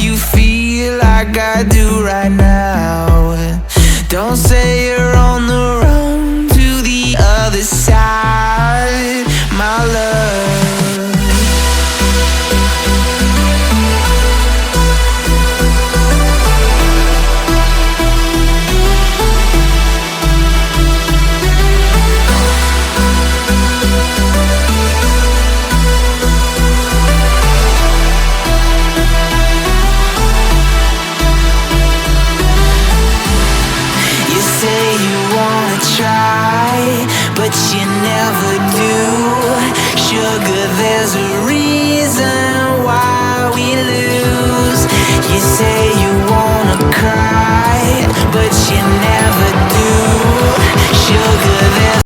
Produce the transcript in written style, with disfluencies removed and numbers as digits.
you feel like I do right now. Don't say you're on the run to the other side, my love. Try, but you never do. Sugar, there's a